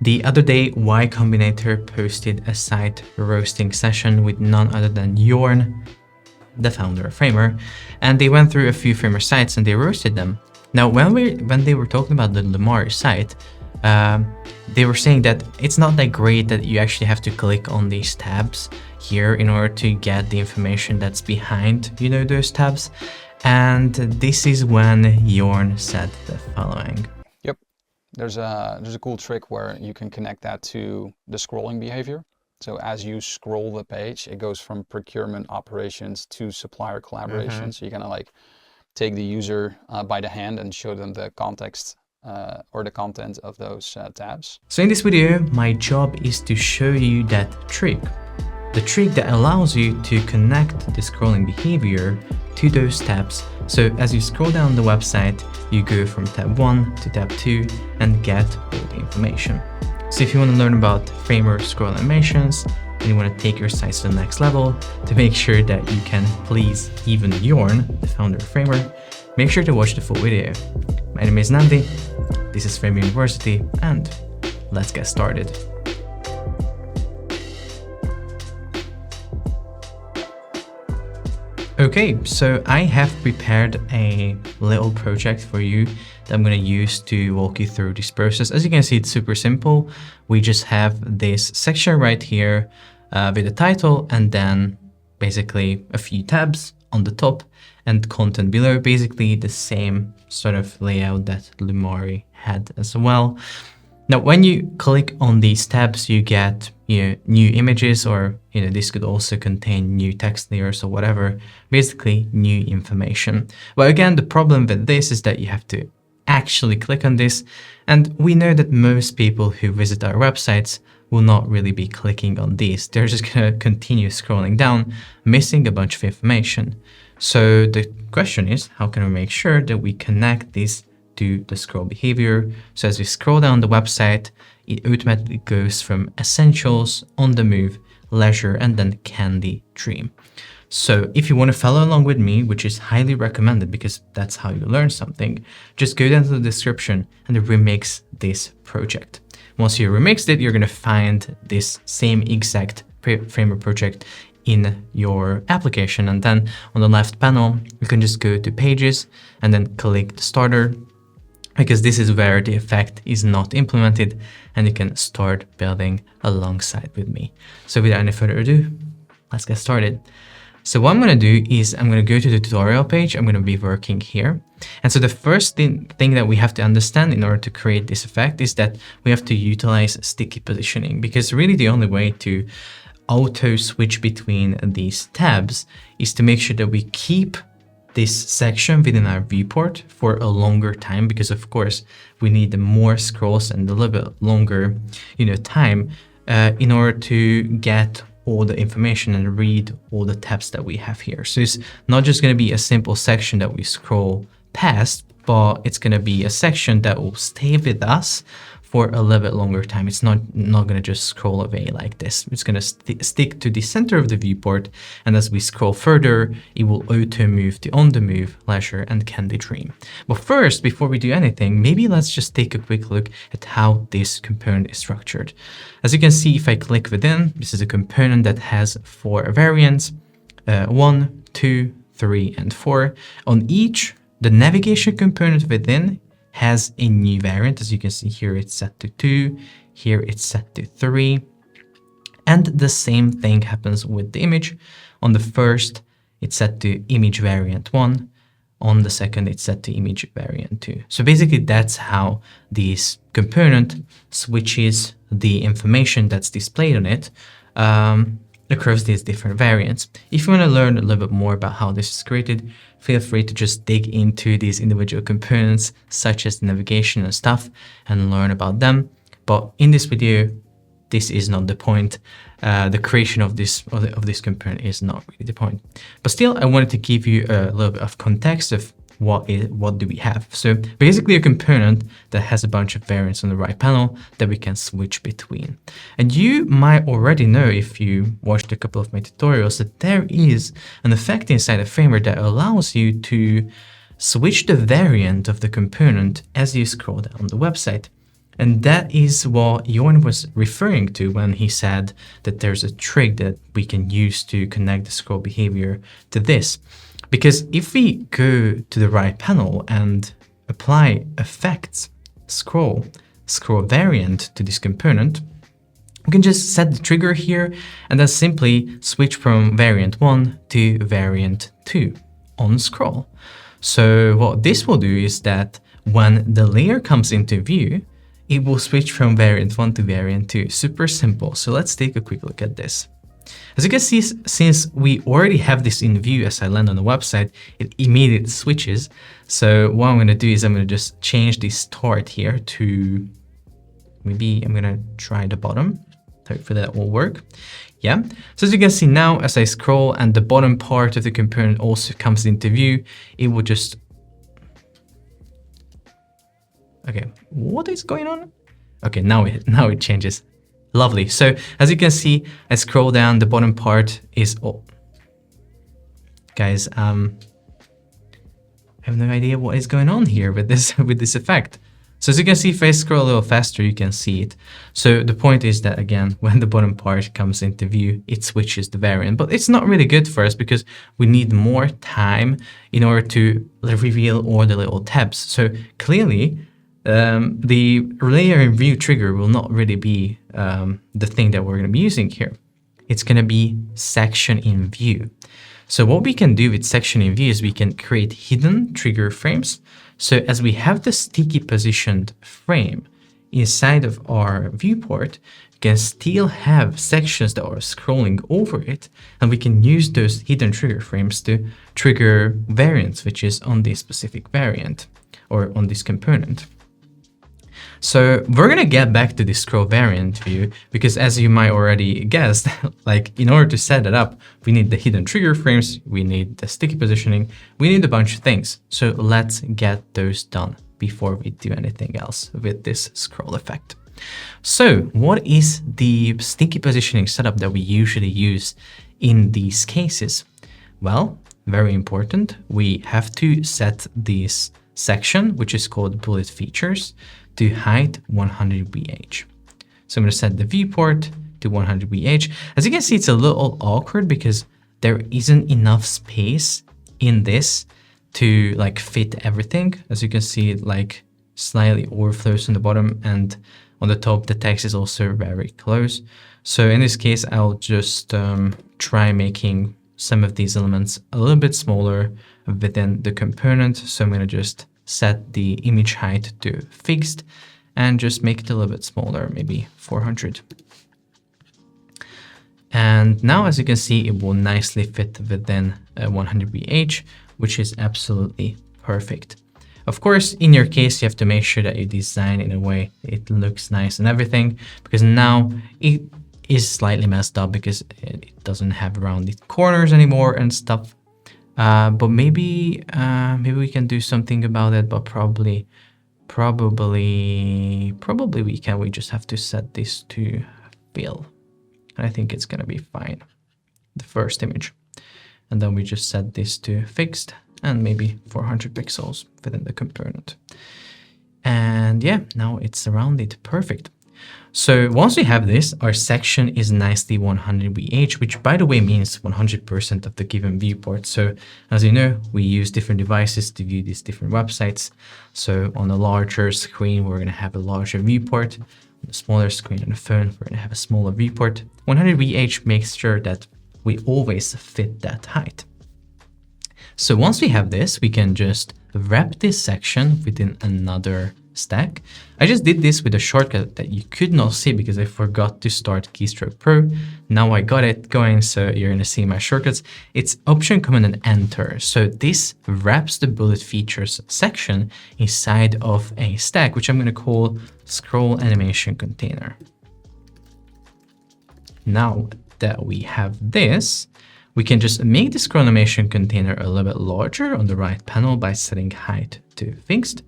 The other day, Y Combinator posted a site roasting session with none other than Jorn, the founder of Framer, and they went through a few Framer sites and they roasted them. Now, when they were talking about the Lemar site, they were saying that it's not that great, that you actually have to click on these tabs here in order to get the information that's behind, those tabs. And this is when Jorn said the following. Yep, there's a cool trick where you can connect that to the scrolling behavior. So as you scroll the page, it goes from procurement operations to supplier collaboration. So you kind of like take the user by the hand and show them the context or the content of those tabs. So in this video, my job is to show you that trick. The trick that allows you to connect the scrolling behavior to those tabs. So as you scroll down the website, you go from tab 1 to tab 2 and get all the information. So if you want to learn about Framer scroll animations and you want to take your sites to the next level to make sure that you can please even Jorn, the founder of Framer, make sure to watch the full video. My name is Nandi, this is Framer University, and let's get started. Okay, so I have prepared a little project for you that I'm going to use to walk you through this process. As you can see, it's super simple. We just have this section right here with the title and then basically a few tabs on the top and content below, basically the same sort of layout that Lemar had as well. Now, when you click on these tabs, you get new images, or this could also contain new text layers or whatever, basically new information. But again, the problem with this is that you have to actually click on this, and we know that most people who visit our websites will not really be clicking on these. They're just going to continue scrolling down, missing a bunch of information. So the question is, how can we make sure that we connect this to the scroll behavior? So as we scroll down the website, it automatically goes from essentials, on the move, leisure, and then candy, dream. So if you want to follow along with me, which is highly recommended because that's how you learn something, just go down to the description and remix this project. Once you remixed it, you're going to find this same exact Framer project in your application. And then on the left panel, you can just go to pages and then click the starter, because this is where the effect is not implemented and you can start building alongside with me. So without any further ado, let's get started. So what I'm going to do is I'm going to go to the tutorial page. I'm going to be working here. And so the first thing that we have to understand in order to create this effect is that we have to utilize sticky positioning, because really the only way to auto switch between these tabs is to make sure that we keep this section within our viewport for a longer time, because of course we need more scrolls and a little bit longer time in order to get all the information and read all the tabs that we have here. So it's not just going to be a simple section that we scroll past, but it's going to be a section that will stay with us for a little bit longer time. It's not going to just scroll away like this. It's going to stick to the center of the viewport, and as we scroll further, it will auto move to on the move, leisure, and candy, dream. But first, before we do anything, maybe let's just take a quick look at how this component is structured. As you can see, if I click within, this is a component that has 4 variants, 1, 2, 3, and 4. On each, the navigation component within has a new variant. As you can see here, it's set to 2, here it's set to 3. And the same thing happens with the image. On the first, it's set to image variant 1. On the second, it's set to image variant 2. So basically that's how this component switches the information that's displayed on it across these different variants. If you want to learn a little bit more about how this is created, feel free to just dig into these individual components, such as navigation and stuff, and learn about them. But in this video, this is not the point. The creation of this component is not really the point. But still, I wanted to give you a little bit of context of what do we have. So basically a component that has a bunch of variants on the right panel that we can switch between. And you might already know, if you watched a couple of my tutorials, that there is an effect inside of Framer that allows you to switch the variant of the component as you scroll down the website. And that is what Jorn was referring to when he said that there's a trick that we can use to connect the scroll behavior to this. Because if we go to the right panel and apply effects, scroll variant to this component, we can just set the trigger here and then simply switch from variant 1 to variant 2 on scroll. So what this will do is that when the layer comes into view, it will switch from variant 1 to variant 2. Super simple. So let's take a quick look at this. As you can see, since we already have this in view as I land on the website, it immediately switches. So what I'm going to do is I'm going to just change the start here to, maybe I'm going to try the bottom. Hopefully that will work. Yeah. So as you can see now, as I scroll and the bottom part of the component also comes into view, it will just... Okay, what is going on? Okay, now it changes. Lovely. So as you can see, I scroll down, the bottom part is all. Guys, I have no idea what is going on here with this effect. So as you can see, if I scroll a little faster, you can see it. So the point is that, again, when the bottom part comes into view, it switches the variant. But it's not really good for us because we need more time in order to reveal all the little tabs. So clearly, the layer in view trigger will not really be the thing that we're going to be using here. It's going to be section in view. So what we can do with section in view is we can create hidden trigger frames. So as we have the sticky positioned frame inside of our viewport, we can still have sections that are scrolling over it, and we can use those hidden trigger frames to trigger variants, which is on this specific variant or on this component. So we're gonna get back to the scroll variant view because, as you might already guessed, like in order to set it up, we need the hidden trigger frames, we need the sticky positioning, we need a bunch of things. So let's get those done before we do anything else with this scroll effect. So what is the sticky positioning setup that we usually use in these cases? Well, very important. We have to set this section, which is called bullet features, to height 100 VH. So I'm going to set the viewport to 100 VH. As you can see, it's a little awkward because there isn't enough space in this to like fit everything. As you can see, it like slightly overflows on the bottom, and on the top, the text is also very close. So in this case, I'll just try making some of these elements a little bit smaller within the component. So I'm going to just set the image height to fixed and just make it a little bit smaller, maybe 400. And now, as you can see, it will nicely fit within 100 VH, which is absolutely perfect. Of course, in your case, you have to make sure that you design in a way it looks nice and everything, because now it is slightly messed up because it doesn't have rounded corners anymore and stuff. But maybe we can do something about it, but probably we can. We just have to set this to fill. And I think it's gonna be fine, the first image. And then we just set this to fixed and maybe 400 pixels within the component. And yeah, now it's rounded, perfect. So once we have this, our section is nicely 100 VH, which by the way means 100% of the given viewport. So as you know, we use different devices to view these different websites. So on a larger screen, we're going to have a larger viewport. On a smaller screen on the phone, we're going to have a smaller viewport. 100 VH makes sure that we always fit that height. So once we have this, we can just wrap this section within another stack. I just did this with a shortcut that you could not see because I forgot to start Keystroke Pro. Now I got it going, so you're going to see my shortcuts. It's Option, Command, and Enter. So this wraps the bullet features section inside of a stack, which I'm going to call Scroll Animation Container. Now that we have this, we can just make the scroll animation container a little bit larger on the right panel by setting height to fixed.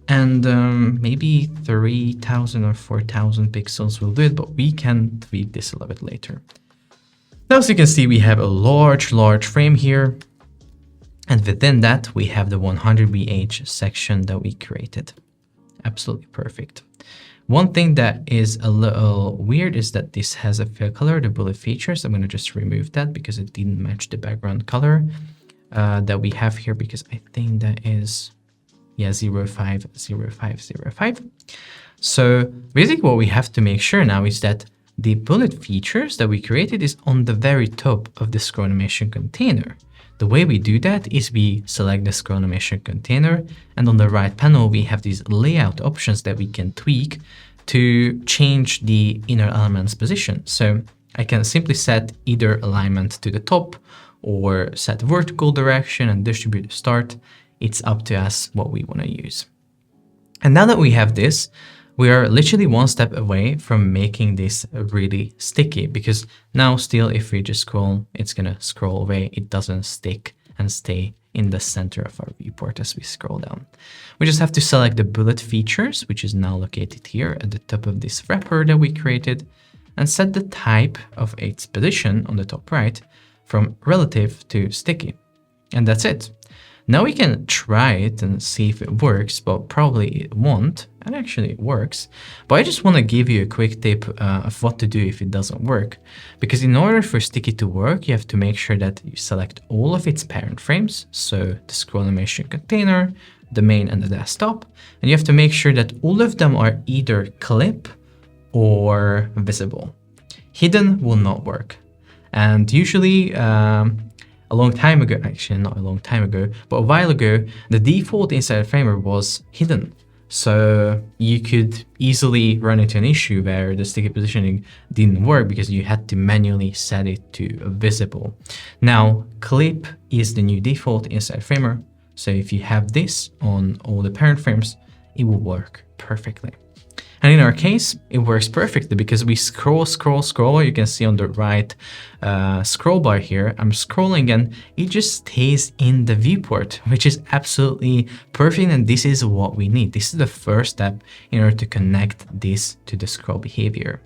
And maybe 3000 or 4000 pixels will do it, but we can tweak this a little bit later. Now, as you can see, we have a large frame here. And within that, we have the 100 VH section that we created. Absolutely perfect. One thing that is a little weird is that this has a fill color, the bullet features. I'm going to just remove that because it didn't match the background color that we have here, because I think that is, yeah, 050505. So basically what we have to make sure now is that the bullet features that we created is on the very top of the scroll animation container. The way we do that is we select the scroll animation container, and on the right panel we have these layout options that we can tweak to change the inner element's position. So I can simply set either alignment to the top or set vertical direction and distribute the start. It's up to us what we want to use. And now that we have this, we are literally one step away from making this really sticky, because now still if we just scroll, it's gonna scroll away. It doesn't stick and stay in the center of our viewport as we scroll down. We just have to select the bullet features, which is now located here at the top of this wrapper that we created, and set the type of its position on the top right from relative to sticky. And that's it. Now we can try it and see if it works, but probably it won't. And actually it works. But I just want to give you a quick tip of what to do if it doesn't work. Because in order for sticky to work, you have to make sure that you select all of its parent frames. So the scroll animation container, the main and the desktop. And you have to make sure that all of them are either clip or visible. Hidden will not work. And usually, a long time ago, actually not a long time ago, but a while ago, the default inside Framer was hidden. So you could easily run into an issue where the sticky positioning didn't work because you had to manually set it to visible. Now, clip is the new default inside Framer. So if you have this on all the parent frames, it will work perfectly. And in our case, it works perfectly because we scroll. You can see on the right scroll bar here, I'm scrolling and it just stays in the viewport, which is absolutely perfect. And this is what we need. This is the first step in order to connect this to the scroll behavior.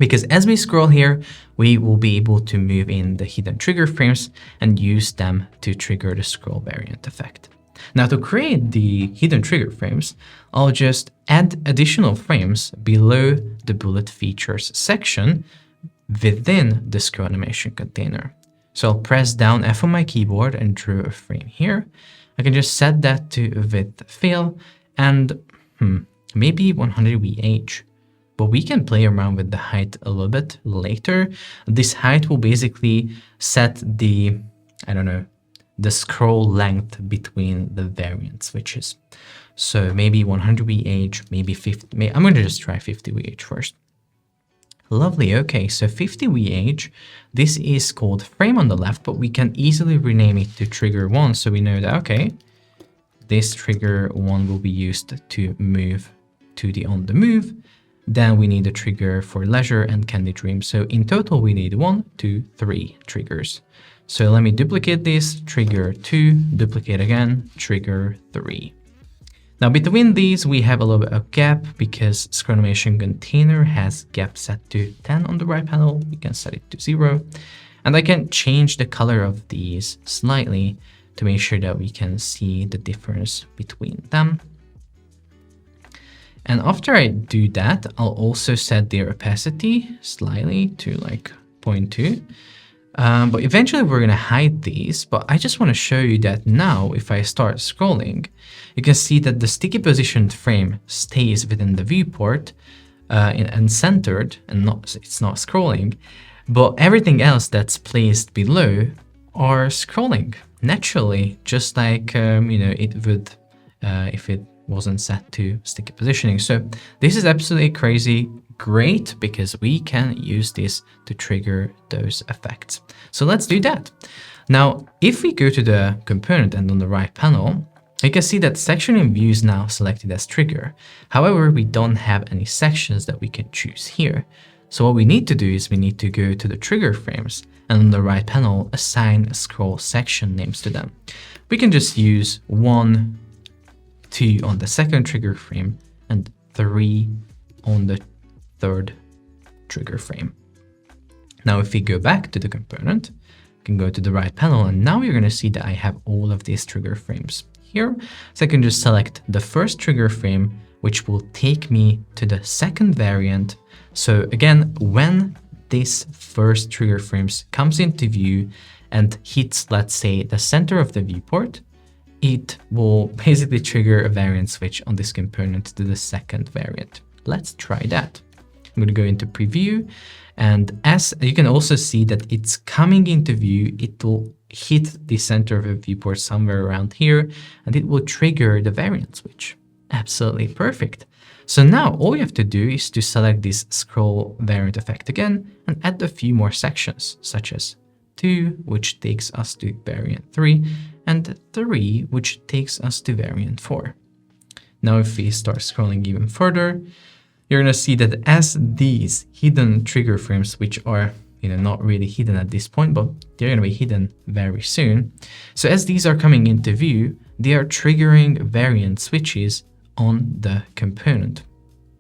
Because as we scroll here, we will be able to move in the hidden trigger frames and use them to trigger the scroll variant effect. Now to create the hidden trigger frames, I'll just add additional frames below the bullet features section within the scroll animation container. So I'll press down F on my keyboard and draw a frame here. I can just set that to width fill and maybe 100 VH. But we can play around with the height a little bit later. This height will basically set the, I don't know, the scroll length between the variant switches. So maybe 100 VH, maybe 50, I'm going to just try 50 VH first. Lovely, okay, so 50 VH, this is called frame on the left, but we can easily rename it to trigger 1. So we know that, okay, this trigger 1 will be used to move to the on the move. Then we need a trigger for leisure and candy dream. So in total, we need 1, 2, 3 triggers. So let me duplicate this, trigger 2, duplicate again, trigger 3. Now between these, we have a little bit of gap because scroll animation container has gap set to 10 on the right panel. We can set it to 0. And I can change the color of these slightly to make sure that we can see the difference between them. And after I do that, I'll also set their opacity slightly to like 0.2. But eventually we're going to hide these, but I just want to show you that now if I start scrolling, you can see that the sticky positioned frame stays within the viewport and centered, and it's not scrolling, but everything else that's placed below are scrolling naturally, just like it would if it wasn't set to sticky positioning. So this is absolutely crazy. Great, because we can use this to trigger those effects. So let's do that. Now, if we go to the component and on the right panel, you can see that section in view is now selected as trigger. However, we don't have any sections that we can choose here. So what we need to do is we need to go to the trigger frames and on the right panel, assign scroll section names to them. We can just use 1, 2 on the second trigger frame and 3 on the third trigger frame. Now, if we go back to the component, we can go to the right panel, and now you're going to see that I have all of these trigger frames here. So I can just select the first trigger frame which will take me to the second variant. So again, when this first trigger frames comes into view and hits, let's say, the center of the viewport, it will basically trigger a variant switch on this component to the second variant. Let's try that. I'm going to go into preview, and as you can also see that it's coming into view, it will hit the center of the viewport somewhere around here, and it will trigger the variant switch. Absolutely perfect. So now all you have to do is to select this scroll variant effect again and add a few more sections, such as 2, which takes us to variant 3, and 3, which takes us to variant 4. Now if we start scrolling even further, you're going to see that as these hidden trigger frames, which are not really hidden at this point, but they're going to be hidden very soon. So as these are coming into view, they are triggering variant switches on the component,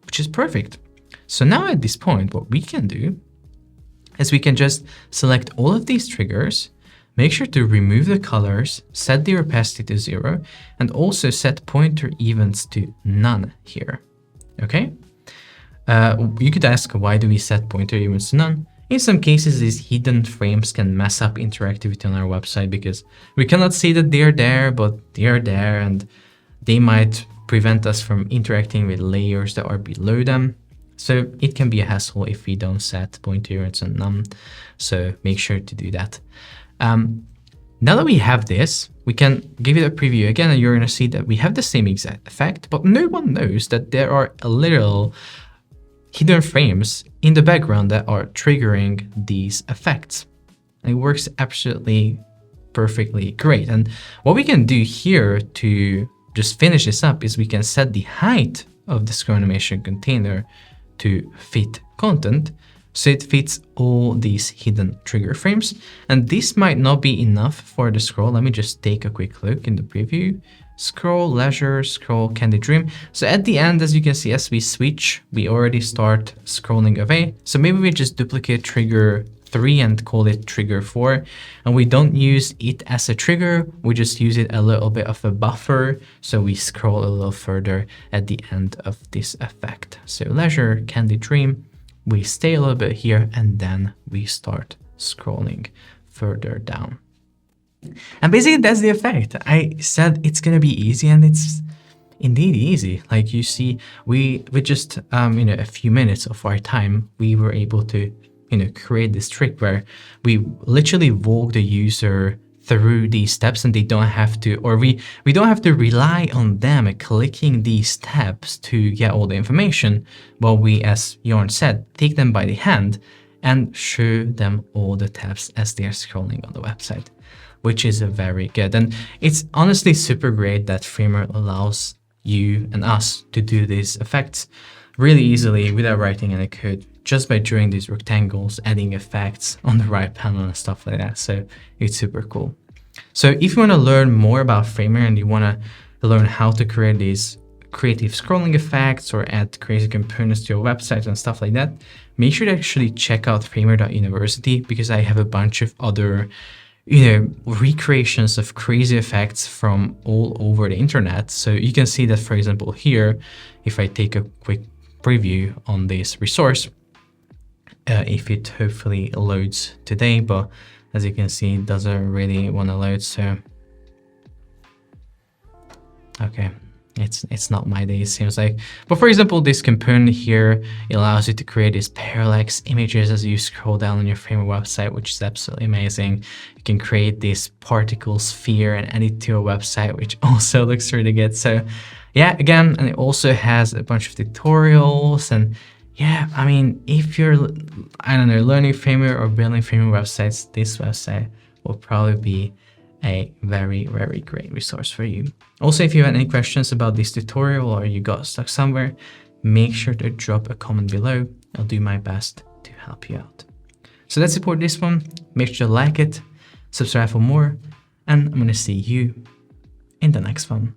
which is perfect. So now at this point, what we can do is we can just select all of these triggers, make sure to remove the colors, set the opacity to 0, and also set pointer events to none here. Okay? You could ask, why do we set pointer events to none? In some cases, these hidden frames can mess up interactivity on our website because we cannot see that they are there, but they are there, and they might prevent us from interacting with layers that are below them. So it can be a hassle if we don't set pointer events on none. So make sure to do that. Now that we have this, we can give it a preview again, and you're going to see that we have the same exact effect, but no one knows that there are a little hidden frames in the background that are triggering these effects. And it works absolutely perfectly great. And what we can do here to just finish this up is we can set the height of the scroll animation container to fit content, so it fits all these hidden trigger frames. And this might not be enough for the scroll. Let me just take a quick look in the preview. Scroll, leisure, scroll, candy dream. So at the end, as you can see, as we switch, we already start scrolling away. So maybe we just duplicate trigger 3 and call it trigger 4. And we don't use it as a trigger. We just use it a little bit of a buffer. So we scroll a little further at the end of this effect. So leisure, candy dream, we stay a little bit here, and then we start scrolling further down. And basically that's the effect. I said it's gonna be easy, and it's indeed easy. Like you see, with just a few minutes of our time, we were able to create this trick where we literally walk the user through these steps, and they don't have to, or we don't have to rely on them clicking these steps to get all the information. But we, as Jorn said, take them by the hand and show them all the tabs as they are scrolling on the website, which is very good. And it's honestly super great that Framer allows you and us to do these effects really easily without writing any code, just by drawing these rectangles, adding effects on the right panel and stuff like that. So it's super cool. So if you want to learn more about Framer and you want to learn how to create these creative scrolling effects or add crazy components to your website and stuff like that, make sure to actually check out framer.university, because I have a bunch of other recreations of crazy effects from all over the internet. So you can see that, for example, here, if I take a quick preview on this resource, if it hopefully loads today, but as you can see, it doesn't really want to load. So okay, it's not my day, it seems like. But for example, this component here, it allows you to create these parallax images as you scroll down on your Framer website, which is absolutely amazing. You can create this particle sphere and add it to your website, which also looks really good. So yeah, again, and it also has a bunch of tutorials. And yeah, I mean, if you're, I don't know, learning Framer or building Framer websites, this website will probably be a very, very great resource for you. Also, if you have any questions about this tutorial or you got stuck somewhere, make sure to drop a comment below. I'll do my best to help you out. So that's it for this one. Make sure to like it, subscribe for more, and I'm going to see you in the next one.